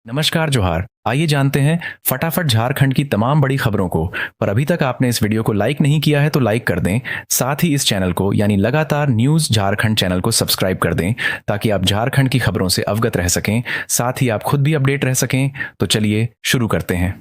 नमस्कार जोहार। आइए जानते हैं फटाफट झारखंड की तमाम बड़ी खबरों को। पर अभी तक आपने इस वीडियो को लाइक नहीं किया है तो लाइक कर दें। साथ ही इस चैनल को यानी लगातार न्यूज़ झारखंड चैनल को सब्सक्राइब कर दें ताकि आप झारखंड की खबरों से अवगत रह सकें, साथ ही आप खुद भी अपडेट रह सकें। तो चलिए शुरू करते हैं।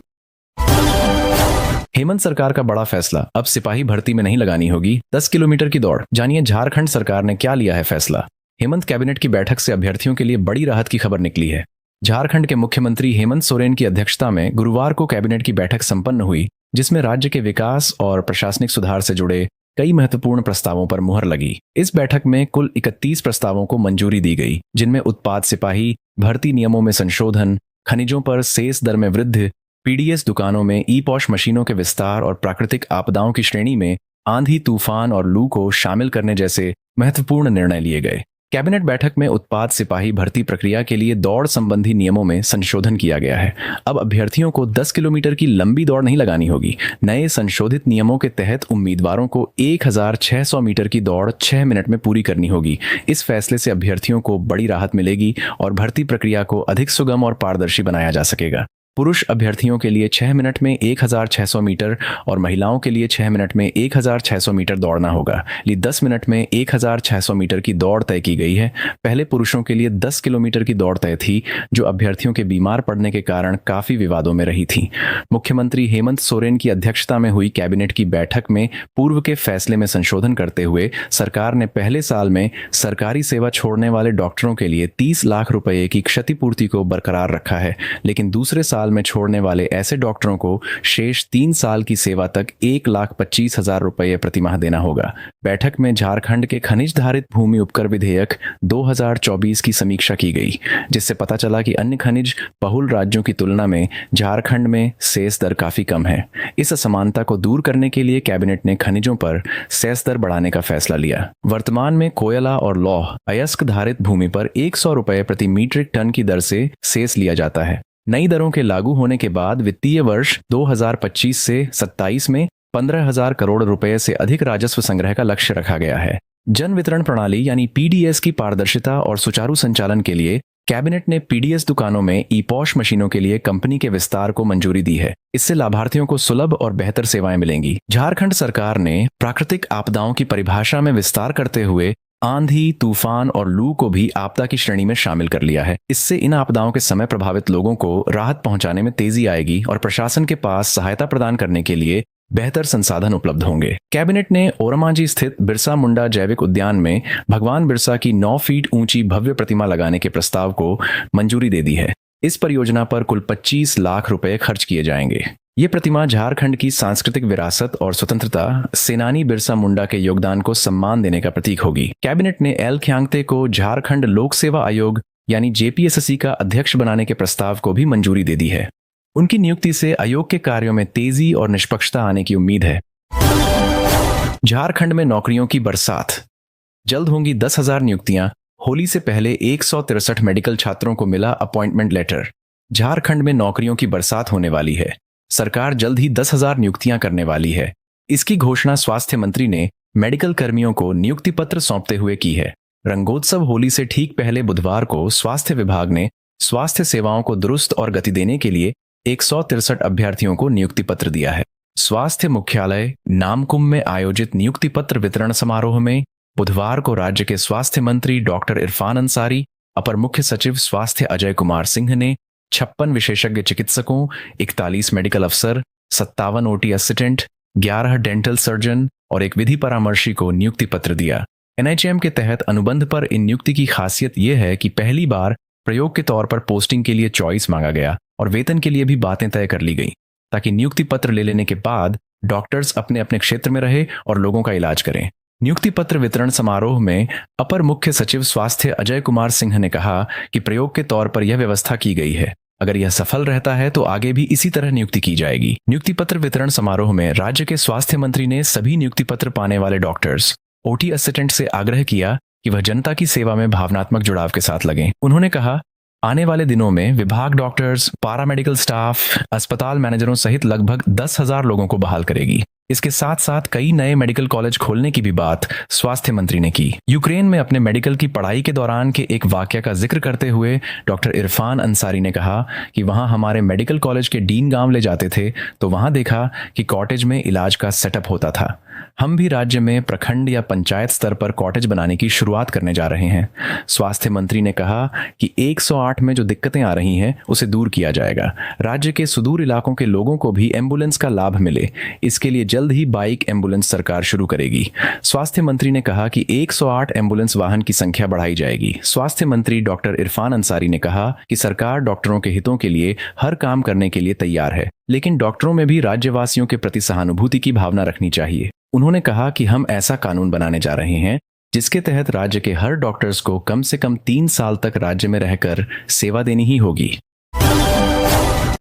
हेमंत सरकार का बड़ा फैसला, अब सिपाही भर्ती में नहीं लगानी होगी 10 किलोमीटर की दौड़। जानिए झारखंड सरकार ने क्या लिया है फैसला। हेमंत कैबिनेट की बैठक से अभ्यर्थियों के लिए बड़ी राहत की खबर निकली है। झारखंड के मुख्यमंत्री हेमंत सोरेन की अध्यक्षता में गुरुवार को कैबिनेट की बैठक संपन्न हुई, जिसमें राज्य के विकास और प्रशासनिक सुधार से जुड़े कई महत्वपूर्ण प्रस्तावों पर मुहर लगी। इस बैठक में कुल 31 प्रस्तावों को मंजूरी दी गई, जिनमें उत्पाद सिपाही भर्ती नियमों में संशोधन, खनिजों पर सेस दर में वृद्धि, पीडीएस दुकानों में ई पॉश मशीनों के विस्तार और प्राकृतिक आपदाओं की श्रेणी में आंधी, तूफान और लू को शामिल करने जैसे महत्वपूर्ण निर्णय लिए गए। कैबिनेट बैठक में उत्पाद सिपाही भर्ती प्रक्रिया के लिए दौड़ संबंधी नियमों में संशोधन किया गया है। अब अभ्यर्थियों को 10 किलोमीटर की लंबी दौड़ नहीं लगानी होगी। नए संशोधित नियमों के तहत उम्मीदवारों को 1600 मीटर की दौड़ 6 मिनट में पूरी करनी होगी। इस फैसले से अभ्यर्थियों को बड़ी राहत मिलेगी और भर्ती प्रक्रिया को अधिक सुगम और पारदर्शी बनाया जा सकेगा। पुरुष अभ्यर्थियों के लिए 6 मिनट में 1600 मीटर और महिलाओं के लिए 6 मिनट में 1600 मीटर दौड़ना होगा। 10 मिनट में 1600 मीटर की दौड़ तय की गई है। पहले पुरुषों के लिए 10 किलोमीटर की दौड़ तय थी, जो अभ्यर्थियों के बीमार पड़ने के कारण काफी विवादों में रही थी। मुख्यमंत्री हेमंत सोरेन की अध्यक्षता में हुई कैबिनेट की बैठक में पूर्व के फैसले में संशोधन करते हुए सरकार ने पहले साल में सरकारी सेवा छोड़ने वाले डॉक्टरों के लिए 30 लाख रुपए की क्षतिपूर्ति को बरकरार रखा है, लेकिन दूसरे साल में छोड़ने वाले ऐसे डॉक्टरों को शेष 3 साल की सेवा तक 1,25,000 रुपये प्रतिमाह देना होगा। बैठक में झारखंड के खनिज धारित भूमि उपकर विधेयक 2024 की समीक्षा की गई, जिससे पता चला कि अन्य खनिज बहुल राज्यों की तुलना में झारखंड में सेस दर काफी कम है। इस असमानता को दूर करने के लिए कैबिनेट ने खनिजों पर सेस दर बढ़ाने का फैसला लिया। वर्तमान में कोयला और लौह अयस्क धारित भूमि पर 100 रुपये प्रति मीट्रिक टन की दर से सेस लिया जाता है। नई दरों के लागू होने के बाद वित्तीय वर्ष 2025 से 27 में 15,000 करोड़ रुपए से अधिक राजस्व संग्रह का लक्ष्य रखा गया है। जन वितरण प्रणाली यानी पीडीएस की पारदर्शिता और सुचारू संचालन के लिए कैबिनेट ने पीडीएस दुकानों में ई पॉश मशीनों के लिए कंपनी के विस्तार को मंजूरी दी है। इससे लाभार्थियों को सुलभ और बेहतर सेवाएं मिलेंगी। झारखंड सरकार ने प्राकृतिक आपदाओं की परिभाषा में विस्तार करते हुए आंधी, तूफान और लू को भी आपदा की श्रेणी में शामिल कर लिया है। इससे इन आपदाओं के समय प्रभावित लोगों को राहत पहुंचाने में तेजी आएगी और प्रशासन के पास सहायता प्रदान करने के लिए बेहतर संसाधन उपलब्ध होंगे। कैबिनेट ने ओरमांझी स्थित बिरसा मुंडा जैविक उद्यान में भगवान बिरसा की 9 फीट ऊंची भव्य प्रतिमा लगाने के प्रस्ताव को मंजूरी दे दी है। इस परियोजना पर कुल 25 लाख रुपए खर्च किए जाएंगे। ये प्रतिमा झारखंड की सांस्कृतिक विरासत और स्वतंत्रता सेनानी बिरसा मुंडा के योगदान को सम्मान देने का प्रतीक होगी। कैबिनेट ने एल ख्यांगते को झारखंड लोक सेवा आयोग यानी जेपीएसएससी का अध्यक्ष बनाने के प्रस्ताव को भी मंजूरी दे दी है। उनकी नियुक्ति से आयोग के कार्यों में तेजी और निष्पक्षता आने की उम्मीद है। झारखंड में नौकरियों की बरसात, जल्द होंगी 10,000 नियुक्तियां। होली से पहले 163 मेडिकल छात्रों को मिला अपॉइंटमेंट लेटर। झारखंड में नौकरियों की बरसात होने वाली है। सरकार जल्द ही 10,000 नियुक्तियां करने वाली है। इसकी घोषणा स्वास्थ्य मंत्री ने मेडिकल कर्मियों को नियुक्ति पत्र सौंपते हुए की है। रंगोत्सव होली से ठीक पहले बुधवार को स्वास्थ्य विभाग ने स्वास्थ्य सेवाओं को दुरुस्त और गति देने के लिए 163 अभ्यर्थियों को नियुक्ति पत्र दिया है। स्वास्थ्य मुख्यालय नामकुम में आयोजित नियुक्ति पत्र वितरण समारोह में बुधवार को राज्य के स्वास्थ्य मंत्री डॉक्टर इरफान अंसारी, अपर मुख्य सचिव स्वास्थ्य अजय कुमार सिंह ने 56 विशेषज्ञ चिकित्सकों, 41 मेडिकल अफसर, 57 ओटी असिस्टेंट, 11 डेंटल सर्जन और एक विधि परामर्शी को नियुक्ति पत्र दिया। एनएचएम के तहत अनुबंध पर इन नियुक्ति की खासियत यह है कि पहली बार प्रयोग के तौर पर पोस्टिंग के लिए चॉइस मांगा गया और वेतन के लिए भी बातें तय कर ली गई, ताकि नियुक्ति पत्र ले लेने के बाद डॉक्टर्स अपने अपने क्षेत्र में रहे और लोगों का इलाज करें। नियुक्ति पत्र वितरण समारोह में अपर मुख्य सचिव स्वास्थ्य अजय कुमार सिंह ने कहा कि प्रयोग के तौर पर यह व्यवस्था की गई है। अगर यह सफल रहता है तो आगे भी इसी तरह नियुक्ति की जाएगी। नियुक्ति पत्र वितरण समारोह में राज्य के स्वास्थ्य मंत्री ने सभी नियुक्ति पत्र पाने वाले डॉक्टर्स, ओटी असिस्टेंट से आग्रह किया कि वह जनता की सेवा में भावनात्मक जुड़ाव के साथ लगें। उन्होंने कहा, आने वाले दिनों में विभाग डॉक्टर्स, पारामेडिकल स्टाफ, अस्पताल मैनेजरों सहित लगभग 10,000 लोगों को बहाल करेगी। इसके साथ साथ कई नए मेडिकल कॉलेज खोलने की भी बात स्वास्थ्य मंत्री ने की। यूक्रेन में अपने मेडिकल की पढ़ाई के दौरान के एक वाकया का जिक्र करते हुए डॉक्टर इरफान अंसारी ने कहा कि वहां हमारे मेडिकल कॉलेज के डीन गांव ले जाते थे तो वहां देखा कि कॉटेज में इलाज का सेटअप होता था। हम भी राज्य में प्रखंड या पंचायत स्तर पर कॉटेज बनाने की शुरुआत करने जा रहे हैं। स्वास्थ्य मंत्री ने कहा कि 108 में जो दिक्कतें आ रही हैं उसे दूर किया जाएगा। राज्य के सुदूर इलाकों के लोगों को भी एम्बुलेंस का लाभ मिले, इसके लिए जल्द ही बाइक एम्बुलेंस सरकार शुरू करेगी। स्वास्थ्य मंत्री ने कहा कि 108 एम्बुलेंस वाहन की संख्या बढ़ाई जाएगी। स्वास्थ्य मंत्री डॉक्टर इरफान अंसारी ने कहा कि सरकार डॉक्टरों के हितों के लिए हर काम करने के लिए तैयार है, लेकिन डॉक्टरों में भी राज्यवासियों के प्रति सहानुभूति की भावना रखनी चाहिए। उन्होंने कहा कि हम ऐसा कानून बनाने जा रहे हैं जिसके तहत राज्य के हर डॉक्टर्स को कम से कम 3 साल तक राज्य में रहकर सेवा देनी ही होगी।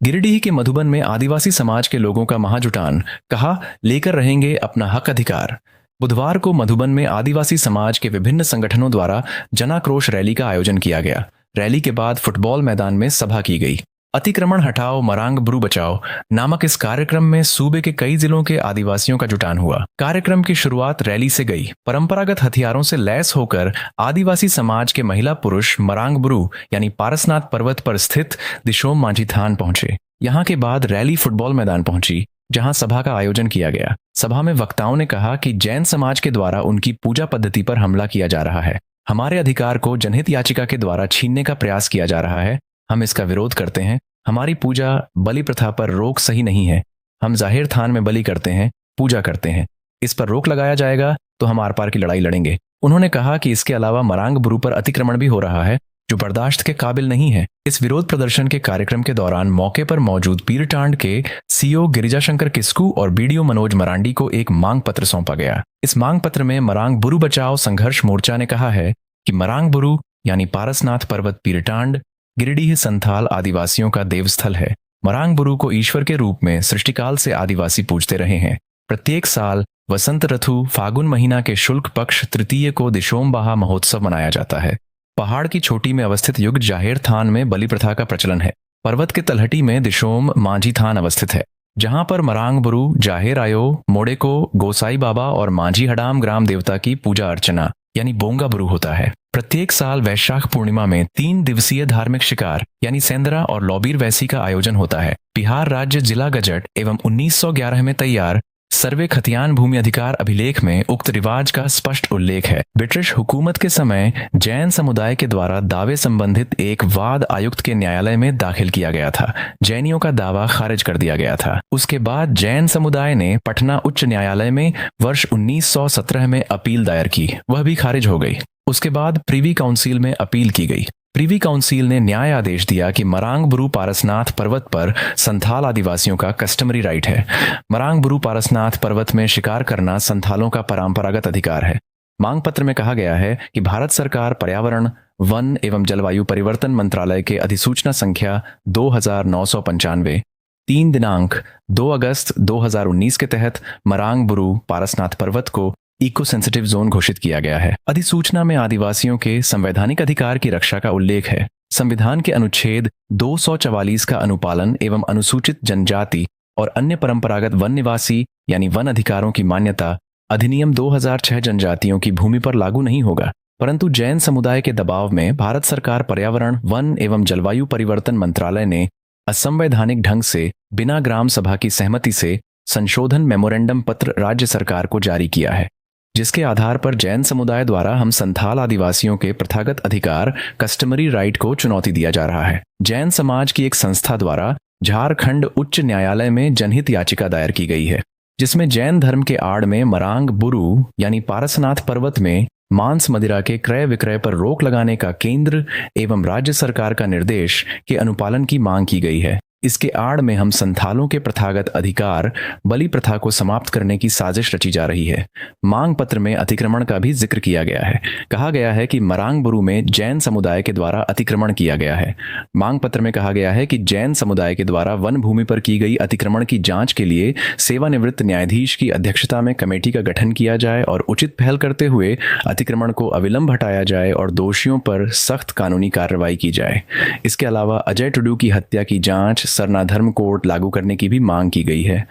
गिरिडीह के मधुबन में आदिवासी समाज के लोगों का महाजुटान, कहा लेकर रहेंगे अपना हक अधिकार। बुधवार को मधुबन में आदिवासी समाज के विभिन्न संगठनों द्वारा जनाक्रोश रैली का आयोजन किया गया। रैली के बाद फुटबॉल मैदान में सभा की गई। अतिक्रमण हटाओ मरांग बुरू बचाओ नामक इस कार्यक्रम में सूबे के कई जिलों के आदिवासियों का जुटान हुआ। कार्यक्रम की शुरुआत रैली से गई। परंपरागत हथियारों से लैस होकर आदिवासी समाज के महिला पुरुष मरांग बुरू यानी पारसनाथ पर्वत पर स्थित दिशोम मांझी थान पहुंचे। यहाँ के बाद रैली फुटबॉल मैदान पहुंची, जहां सभा का आयोजन किया गया। सभा में वक्ताओं ने कहा कि जैन समाज के द्वारा उनकी पूजा पद्धति पर हमला किया जा रहा है। हमारे अधिकार को जनहित याचिका के द्वारा छीनने का प्रयास किया जा रहा है। हम इसका विरोध करते हैं। हमारी पूजा बलि प्रथा पर रोक सही नहीं है। हम जाहिर थान में बलि करते हैं, पूजा करते हैं। इस पर रोक लगाया जाएगा तो हम आर पार की लड़ाई लड़ेंगे। उन्होंने कहा कि इसके अलावा मरांग बुरू पर अतिक्रमण भी हो रहा है जो बर्दाश्त के काबिल नहीं है। इस विरोध प्रदर्शन के कार्यक्रम के दौरान मौके पर मौजूद पीरटांड के सीओ गिरिजाशंकर किस्कू और बीडीओ मनोज मरांडी को एक मांग पत्र सौंपा गया। इस मांग पत्र में मरांग बुरू बचाओ संघर्ष मोर्चा ने कहा है कि मरांग बुरू यानी पारसनाथ पर्वत पीरटांड गिरिडीह संथाल आदिवासियों का देवस्थल है। मरांग बुरू को ईश्वर के रूप में सृष्टिकाल से आदिवासी पूजते रहे हैं। प्रत्येक साल वसंत ऋतु फागुन महीना के शुल्क पक्ष तृतीय को दिशोम बाहा महोत्सव मनाया जाता है। पहाड़ की चोटी में अवस्थित युग जाहिर थान में बलि प्रथा का प्रचलन है। पर्वत के तलहटी में दिशोम मांझी थान अवस्थित है, जहां पर मरांग बुरू, जाहिर आयो, मोडेको, गोसाई बाबा और मांझी हडाम ग्राम देवता की पूजा अर्चना यानी बोंगा बुरू होता है। प्रत्येक साल वैशाख पूर्णिमा में 3 दिवसीय धार्मिक शिकार यानी सेंदरा और लॉबीर वैसी का आयोजन होता है। बिहार राज्य जिला गजट एवं 1911 में तैयार सर्वे खतियान भूमि अधिकार अभिलेख में उक्त रिवाज का स्पष्ट उल्लेख है। ब्रिटिश हुकूमत के समय जैन समुदाय के द्वारा दावे संबंधित एक वाद आयुक्त के न्यायालय में दाखिल किया गया था। जैनियों का दावा खारिज कर दिया गया था। उसके बाद जैन समुदाय ने पटना उच्च न्यायालय में वर्ष 1917 में अपील दायर की, वह भी खारिज हो गई। उसके बाद प्रिवी काउंसिल में अपील की गई। प्रिवी काउंसिल ने न्याय आदेश दिया कि मरांग बुरू पारसनाथ पर्वत पर संथाल आदिवासियों का कस्टमरी राइट है। मरांग बुरू पारसनाथ पर्वत में शिकार करना संथालों का परंपरागत अधिकार है। मांग पत्र में कहा गया है कि भारत सरकार पर्यावरण, वन एवं जलवायु परिवर्तन मंत्रालय के अधिसूचना संख्या 2995 3 दिनांक 2 अगस्त 2019 के तहत मरांग बुरू पारसनाथ पर्वत को इको सेंसिटिव जोन घोषित किया गया है। अधिसूचना में आदिवासियों के संवैधानिक अधिकार की रक्षा का उल्लेख है। संविधान के अनुच्छेद 244 का अनुपालन एवं अनुसूचित जनजाति और अन्य परंपरागत वन निवासी यानी वन अधिकारों की मान्यता अधिनियम 2006 जनजातियों की भूमि पर लागू नहीं होगा, परंतु जैन समुदाय के दबाव में भारत सरकार पर्यावरण, वन एवं जलवायु परिवर्तन मंत्रालय ने असंवैधानिक ढंग से बिना ग्राम सभा की सहमति से संशोधन मेमोरेंडम पत्र राज्य सरकार को जारी किया है, जिसके आधार पर जैन समुदाय द्वारा हम संथाल आदिवासियों के प्रथागत अधिकार कस्टमरी राइट को चुनौती दिया जा रहा है। जैन समाज की एक संस्था द्वारा झारखंड उच्च न्यायालय में जनहित याचिका दायर की गई है, जिसमें जैन धर्म के आड़ में मरांग बुरू यानी पारसनाथ पर्वत में मांस मदिरा के क्रय विक्रय पर रोक लगाने का केंद्र एवं राज्य सरकार का निर्देश के अनुपालन की मांग की गई है। इसके आड़ में हम संथालों के प्रथागत अधिकार बलि प्रथा को समाप्त करने की साजिश रची जा रही है। मांग पत्र में अतिक्रमण का भी जिक्र किया गया है। कहा गया है कि मरांग बुरू में जैन समुदाय के द्वारा अतिक्रमण किया गया है। मांग पत्र में कहा गया है कि जैन समुदाय के द्वारा वन भूमि पर की गई अतिक्रमण की जांच के लिए सेवानिवृत्त न्यायाधीश की अध्यक्षता में कमेटी का गठन किया जाए और उचित पहल करते हुए अतिक्रमण को अविलंब हटाया जाए और दोषियों पर सख्त कानूनी कार्रवाई की जाए। इसके अलावा अजय टुडू की हत्या की जांच सरना धर्म कोड लागू करने की भी मांग की गई है।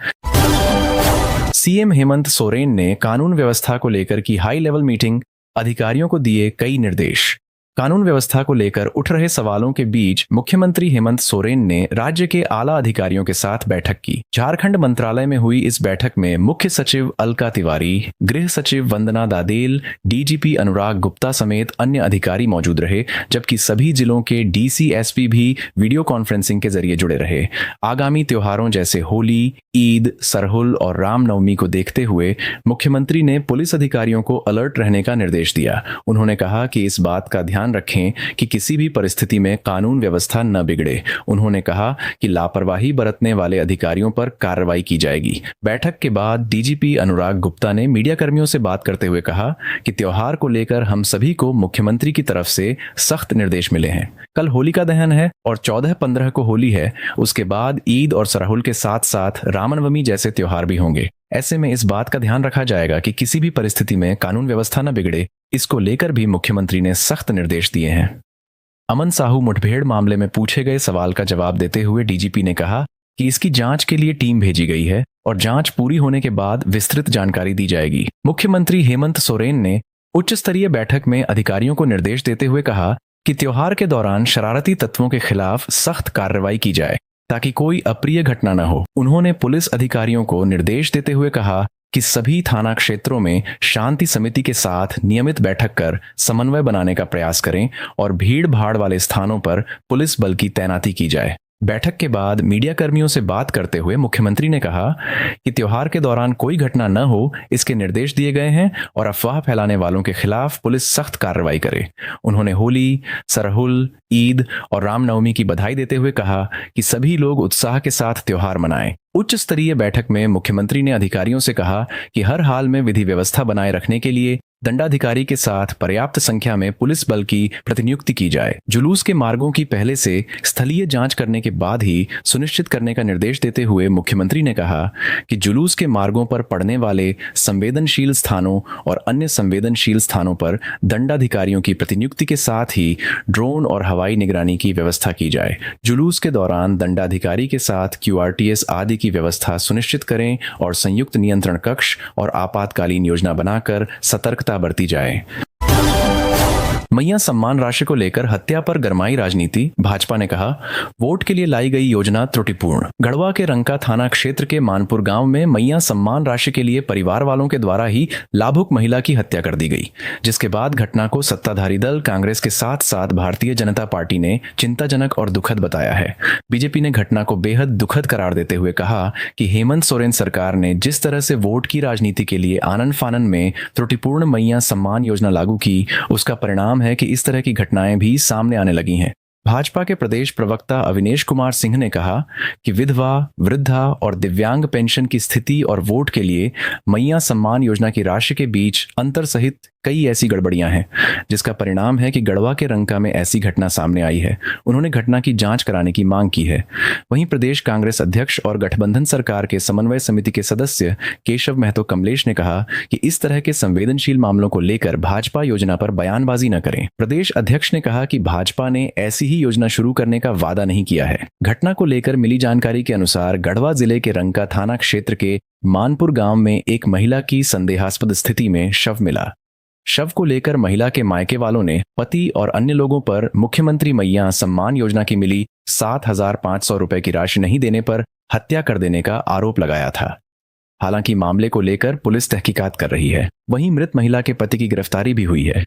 सीएम हेमंत सोरेन ने कानून व्यवस्था को लेकर की हाई लेवल मीटिंग, अधिकारियों को दिए कई निर्देश। कानून व्यवस्था को लेकर उठ रहे सवालों के बीच मुख्यमंत्री हेमंत सोरेन ने राज्य के आला अधिकारियों के साथ बैठक की। झारखंड मंत्रालय में हुई इस बैठक में मुख्य सचिव अलका तिवारी, गृह सचिव वंदना दादेल, डीजीपी अनुराग गुप्ता समेत अन्य अधिकारी मौजूद रहे, जबकि सभी जिलों के डीसी एसपी भी वीडियो कॉन्फ्रेंसिंग के जरिए जुड़े रहे। आगामी त्योहारों जैसे होली, ईद, सरहुल और रामनवमी को देखते हुए मुख्यमंत्री ने पुलिस अधिकारियों को अलर्ट रहने का निर्देश दिया। उन्होंने कहा कि इस बात का ध्यान रखें कि किसी भी परिस्थिति में कानून व्यवस्था न बिगड़े। उन्होंने कहा कि लापरवाही बरतने वाले अधिकारियों पर कार्रवाई की जाएगी। बैठक के बाद डीजीपी अनुराग गुप्ता ने मीडिया कर्मियों से बात करते हुए कहा कि त्योहार को लेकर हम सभी को मुख्यमंत्री की तरफ से सख्त निर्देश मिले हैं। कल होलिका दहन है और 14-15 को होली है। उसके बाद ईद और सरहुल के साथ साथ रामनवमी जैसे त्योहार भी होंगे। ऐसे में इस बात का ध्यान रखा जाएगा कि किसी भी परिस्थिति में कानून व्यवस्था न बिगड़े। इसको लेकर भी मुख्यमंत्री ने सख्त निर्देश दिए हैं। अमन साहू मुठभेड़ मामले में पूछे गए सवाल का जवाब देते हुए डीजीपी ने कहा कि इसकी जांच के लिए टीम भेजी गई है और जांच पूरी होने के बाद विस्तृत जानकारी दी जाएगी। मुख्यमंत्री हेमंत सोरेन ने उच्च स्तरीय बैठक में अधिकारियों को निर्देश देते हुए कहा कि त्योहार के दौरान शरारती तत्वों के खिलाफ सख्त कार्रवाई की जाए ताकि कोई अप्रिय घटना न हो। उन्होंने पुलिस अधिकारियों को निर्देश देते हुए कहा कि सभी थाना क्षेत्रों में शांति समिति के साथ नियमित बैठक कर समन्वय बनाने का प्रयास करें और भीड़ भाड़ वाले स्थानों पर पुलिस बल की तैनाती की जाए। बैठक के बाद मीडिया कर्मियों से बात करते हुए मुख्यमंत्री ने कहा कि त्योहार के दौरान कोई घटना न हो, इसके निर्देश दिए गए हैं और अफवाह फैलाने वालों के खिलाफ पुलिस सख्त कार्रवाई करे। उन्होंने होली, सरहुल, ईद और रामनवमी की बधाई देते हुए कहा कि सभी लोग उत्साह के साथ त्योहार मनाएं। उच्च स्तरीय बैठक में मुख्यमंत्री ने अधिकारियों से कहा कि हर हाल में विधि व्यवस्था बनाए रखने के लिए दंडाधिकारी के साथ पर्याप्त संख्या में पुलिस बल की प्रतिनियुक्ति की जाए। जुलूस के मार्गों की पहले से स्थलीय जांच करने के बाद ही सुनिश्चित करने का निर्देश देते हुए मुख्यमंत्री ने कहा कि जुलूस के मार्गों पर पड़ने वाले संवेदनशील स्थानों और अन्य संवेदनशील स्थानों पर दंडाधिकारियों की प्रतिनियुक्ति के साथ ही ड्रोन और हवाई निगरानी की व्यवस्था की जाए। जुलूस के दौरान दंडाधिकारी के साथ QRTS आदि की व्यवस्था सुनिश्चित करें और संयुक्त नियंत्रण कक्ष और आपातकालीन योजना बनाकर सतर्कता बरती जाए। मैया सम्मान राशि को लेकर हत्या पर गरमाई राजनीति। भाजपा ने कहा वोट के लिए लाई गई योजना त्रुटिपूर्ण। गढ़वा के रंका थाना क्षेत्र के मानपुर गांव में मैया सम्मान राशि के लिए परिवार वालों के द्वारा ही लाभुक महिला की हत्या कर दी गई, जिसके बाद घटना को सत्ताधारी दल कांग्रेस के साथ साथ भारतीय जनता पार्टी ने चिंताजनक और दुखद बताया है। बीजेपी ने घटना को बेहद दुखद करार देते हुए कहा कि हेमंत सोरेन सरकार ने जिस तरह से वोट की राजनीति के लिए आनन फानन में त्रुटिपूर्ण मैया सम्मान योजना लागू की, उसका परिणाम है कि इस तरह की घटनाएं भी सामने आने लगी हैं। भाजपा के प्रदेश प्रवक्ता अविनेश कुमार सिंह ने कहा कि विधवा, वृद्धा और दिव्यांग पेंशन की स्थिति और वोट के लिए मैया सम्मान योजना की राशि के बीच अंतर सहित कई ऐसी गड़बड़ियां हैं, जिसका परिणाम है कि गढ़वा के रंका में ऐसी घटना सामने आई है। उन्होंने घटना की जांच कराने की मांग की है। वहीं प्रदेश कांग्रेस अध्यक्ष और गठबंधन सरकार के समन्वय समिति के सदस्य केशव महतो कमलेश ने कहा कि इस तरह के संवेदनशील मामलों को लेकर भाजपा योजना पर बयानबाजी न करें। प्रदेश अध्यक्ष ने कहा कि भाजपा ने ऐसी ही योजना शुरू करने का वादा नहीं किया है। घटना को लेकर मिली जानकारी के अनुसार गढ़वा जिले के रंका थाना क्षेत्र के मानपुर गांव में एक महिला की संदेहास्पद स्थिति में शव मिला। शव को लेकर महिला के मायके वालों ने पति और अन्य लोगों पर मुख्यमंत्री मैया सम्मान योजना की मिली 7,500 रुपए की राशि नहीं देने पर हत्या कर देने का आरोप लगाया था। हालांकि मामले को लेकर पुलिस तहकीकात कर रही है। वहीं मृत महिला के पति की गिरफ्तारी भी हुई है।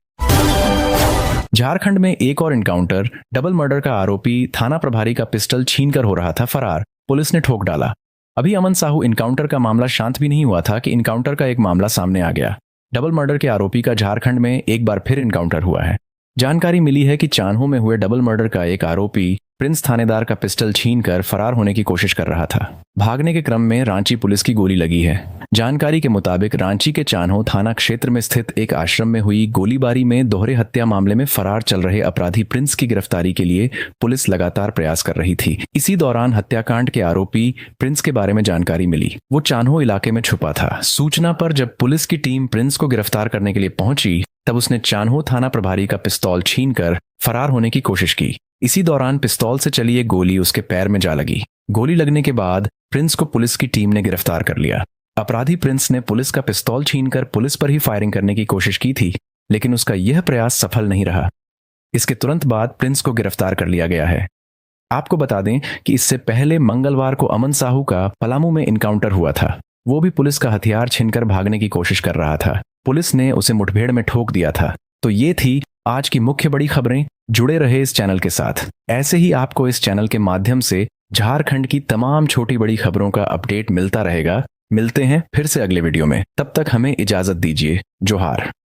झारखंड में एक और एनकाउंटर। डबल मर्डर का आरोपी थाना प्रभारी का पिस्टल छीनकर हो रहा था फरार, पुलिस ने ठोक डाला। अभी अमन साहू एनकाउंटर का मामला शांत भी नहीं हुआ था कि एनकाउंटर का एक मामला सामने आ गया। डबल मर्डर के आरोपी का झारखंड में एक बार फिर एनकाउंटर हुआ है। जानकारी मिली है कि चान्हो में हुए डबल मर्डर का एक आरोपी प्रिंस थानेदार का पिस्टल छीनकर फरार होने की कोशिश कर रहा था। भागने के क्रम में रांची पुलिस की गोली लगी है। जानकारी के मुताबिक रांची के चान्हो थाना क्षेत्र में स्थित एक आश्रम में हुई गोलीबारी में दोहरे हत्या मामले में फरार चल रहे अपराधी प्रिंस की गिरफ्तारी के लिए पुलिस लगातार प्रयास कर रही थी। इसी दौरान हत्याकांड के आरोपी प्रिंस के बारे में जानकारी मिली। वो चान्हो इलाके में छुपा था। सूचना पर जब पुलिस की टीम प्रिंस को गिरफ्तार करने के लिए पहुंची, तब उसने चान्हो थाना प्रभारी का पिस्तौल छीनकर फरार होने की कोशिश की। इसी दौरान पिस्तौल से चली एक गोली उसके पैर में जा लगी। गोली लगने के बाद प्रिंस को पुलिस की टीम ने गिरफ्तार कर लिया। अपराधी प्रिंस ने पुलिस का पिस्तौल छीनकर पुलिस पर ही फायरिंग करने की कोशिश की थी, लेकिन उसका यह प्रयास सफल नहीं रहा। इसके तुरंत बाद प्रिंस को गिरफ्तार कर लिया गया है। आपको बता दें कि इससे पहले मंगलवार को अमन साहू का पलामू में इनकाउंटर हुआ था। वो भी पुलिस का हथियार छीनकर भागने की कोशिश कर रहा था। पुलिस ने उसे मुठभेड़ में ठोक दिया था। तो ये थी आज की मुख्य बड़ी खबरें। जुड़े रहे इस चैनल के साथ। ऐसे ही आपको इस चैनल के माध्यम से झारखंड की तमाम छोटी बड़ी खबरों का अपडेट मिलता रहेगा। मिलते हैं फिर से अगले वीडियो में। तब तक हमें इजाजत दीजिए। जोहार।